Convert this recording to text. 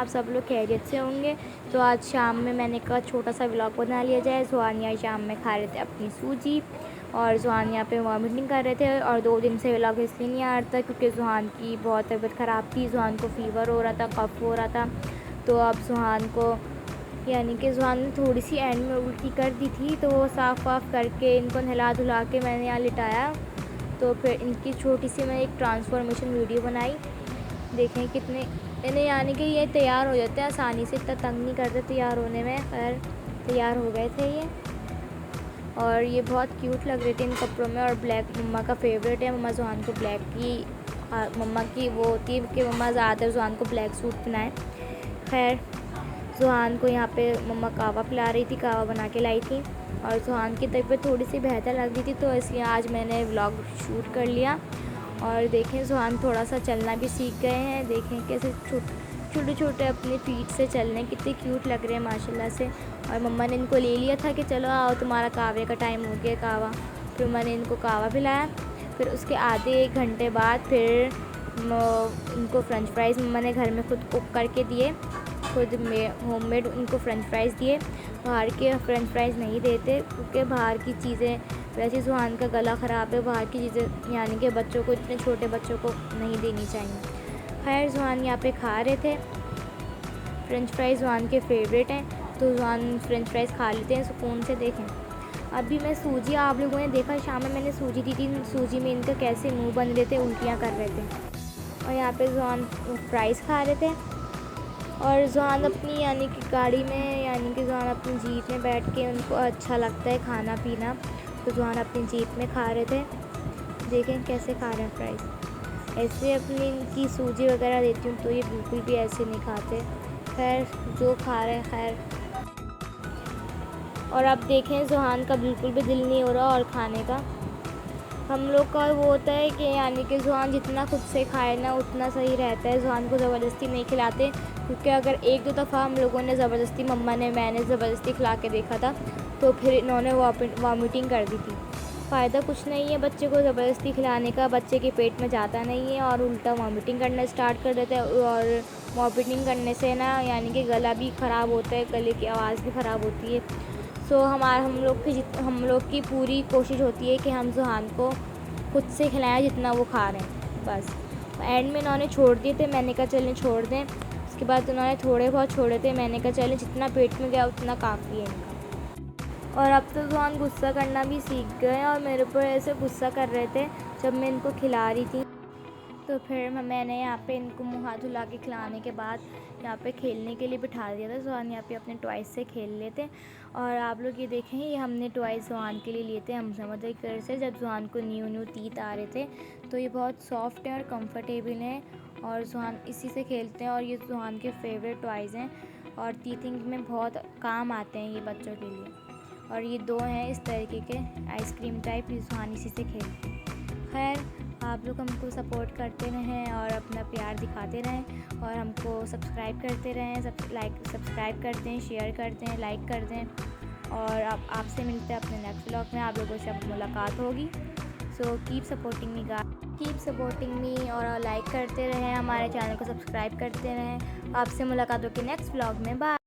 आप सब लोग खैरियत से होंगे। तो आज शाम में मैंने कहा छोटा सा व्लॉग बना लिया जाए। ज़ुहान यहाँ शाम में खा रहे थे अपनी सूजी और ज़ुहान यहाँ पे वॉमिटिंग कर रहे थे। और 2 दिन से व्लॉग इसलिए नहीं आ रहा था क्योंकि ज़ुहान की बहुत तबीयत ख़राब थी। ज़ुहान को फ़ीवर हो रहा था, कफ़ हो रहा था। तो अब ज़ुहान को यानी कि ज़ुहान ने थोड़ी सी एंड में उल्टी कर दी थी, तो वो साफ़ वाफ़ करके इनको नहला धुला के मैंने यहाँ लिटाया। तो फिर इनकी छोटी सी मैंने एक ट्रांसफॉर्मेशन वीडियो बनाई। देखें कितने इन्हें यानी कि ये तैयार हो जाते हैं आसानी से, इतना तंग नहीं करते तैयार होने में। खैर तैयार हो गए थे ये और ये बहुत क्यूट लग रहे थे इन कपड़ों में। और ब्लैक मम्मा का फेवरेट है। मम्मा ज़ुहान को ब्लैक की मम्मा की वो होती है कि मम्मा ज़्यादातर ज़ुहान को ब्लैक सूट पहनाएं। खैर ज़ुहान को यहाँ पे मम्मा कहवा पिला रही थी, कहवा बना के लाई थी। और ज़ुहान की तबीयत थोड़ी सी बेहतर लग रही थी तो इसलिए आज मैंने व्लॉग शूट कर लिया। और देखें ज़ुहान थोड़ा सा चलना भी सीख गए हैं। देखें कैसे छोटे छोटे अपने फीट से चल रहे हैं, कितने क्यूट लग रहे हैं माशाल्लाह से। और मम्मा ने इनको ले लिया था कि चलो आओ तुम्हारा कहवे का टाइम हो गया कहवा। फिर मैंने इनको कहवा पिलाया। फिर उसके आधे 1 घंटे बाद फिर इनको फ़्रेंच फ्राइज़ मम्मा ने घर में खुद कुक करके दिए, खुद में होममेड उनको फ़्रेंच फ्राइज़ दिए। बाहर के फ़्रेंच फ्राइज़ नहीं देते क्योंकि बाहर की चीज़ें, वैसे ज़ुहान का गला ख़राब है, बाहर की चीज़ें यानी कि बच्चों को, इतने छोटे बच्चों को नहीं देनी चाहिए। खैर ज़ुहान यहाँ पे खा रहे थे फ़्रेंच फ्राइज़, ज़ुहान के फेवरेट हैं तो ज़ुहान फ़्रेंच फ्राइज़ खा लेते हैं सुकून से। देखें अभी मैं सूजी, आप लोगों ने देखा शाम में मैंने सूजी दी थी, सूजी में इनका कैसे मुँह बन रहे थे, उल्टियाँ कर रहे थे। और यहाँ पे ज़ुहान फ्राइज़ खा रहे थे और ज़ुहान अपनी यानी कि गाड़ी में, यानी कि ज़ुहान अपनी जीप में बैठ के, उनको अच्छा लगता है खाना पीना, तो ज़ुहान अपनी जीप में खा रहे थे। देखें कैसे खा रहे हैं फ्राइज़। ऐसे अपनी इनकी सूजी वगैरह देती हूँ तो ये बिल्कुल भी ऐसे नहीं खाते। खैर जो खा रहे हैं खैर। और अब देखें ज़ुहान का बिल्कुल भी दिल नहीं हो रहा और खाने का। हम लोग का वो होता है कि यानी कि ज़ुहान जितना खुद से खाए ना उतना सही रहता है। ज़ुहान को ज़बरदस्ती नहीं खिलाते क्योंकि अगर 1-2 दफ़ा हम लोगों ने ज़बरदस्ती, मम्मा ने, मैंने ज़बरदस्ती खिला के देखा था तो फिर इन्होंने वॉमिटिंग कर दी थी। फ़ायदा कुछ नहीं है बच्चे को ज़बरदस्ती खिलाने का, बच्चे के पेट में जाता नहीं है और उल्टा वॉमिटिंग करना स्टार्ट कर देता है। और वॉमिटिंग करने से ना यानी कि गला भी ख़राब होता है, गले की आवाज़ भी ख़राब होती है। सो हम लोग की पूरी कोशिश होती है कि हम ज़ुहान को खुद से खिलाएं जितना वो खा रहे हैं बस। एंड में इन्होंने छोड़ दिए थे, मैंने कहा चलें छोड़ दें। उसके बाद उन्होंने थोड़े बहुत छोड़े थे, मैंने कहा चलें जितना पेट में गया उतना काफ़ी है इनका। और अब तो ज़ुहान गुस्सा करना भी सीख गए और मेरे ऊपर ऐसे गुस्सा कर रहे थे जब मैं इनको खिला रही थी। तो फिर मैंने यहाँ पे इनको मुँह हाथ धुला के खिलाने के बाद यहाँ पे खेलने के लिए बिठा दिया था। ज़ुहान यहाँ पे अपने टॉयज़ से खेल लेते। और आप लोग ये देखें, ये हमने टॉयज़ ज़ुहान के लिए लिए थे हमज़ा की तरफ से, जब ज़ुहान को न्यू टीथ आ रहे थे। तो ये बहुत सॉफ्ट हैं और कंफर्टेबल हैं और ज़ुहान इसी से खेलते हैं। और ये ज़ुहान के फेवरेट टॉयज़ हैं और टीथिंग में बहुत काम आते हैं ये बच्चों के लिए। और ये 2 हैं इस तरीके के आइसक्रीम टाइप, ये ज़ुहान इसी से खेलते हैं। खैर आप लोग हमको सपोर्ट करते रहें और अपना प्यार दिखाते रहें और हमको सब्सक्राइब करते रहें। सब्सक्राइब कर दें, शेयर कर दें, लाइक कर दें। और आपसे मिलते हैं अपने नेक्स्ट व्लॉग में, आप लोगों से अब मुलाकात होगी। सो कीप सपोर्टिंग मी और लाइक करते रहें, हमारे चैनल को सब्सक्राइब करते रहें। आपसे मुलाकात होगी नेक्स्ट व्लॉग में। बाय।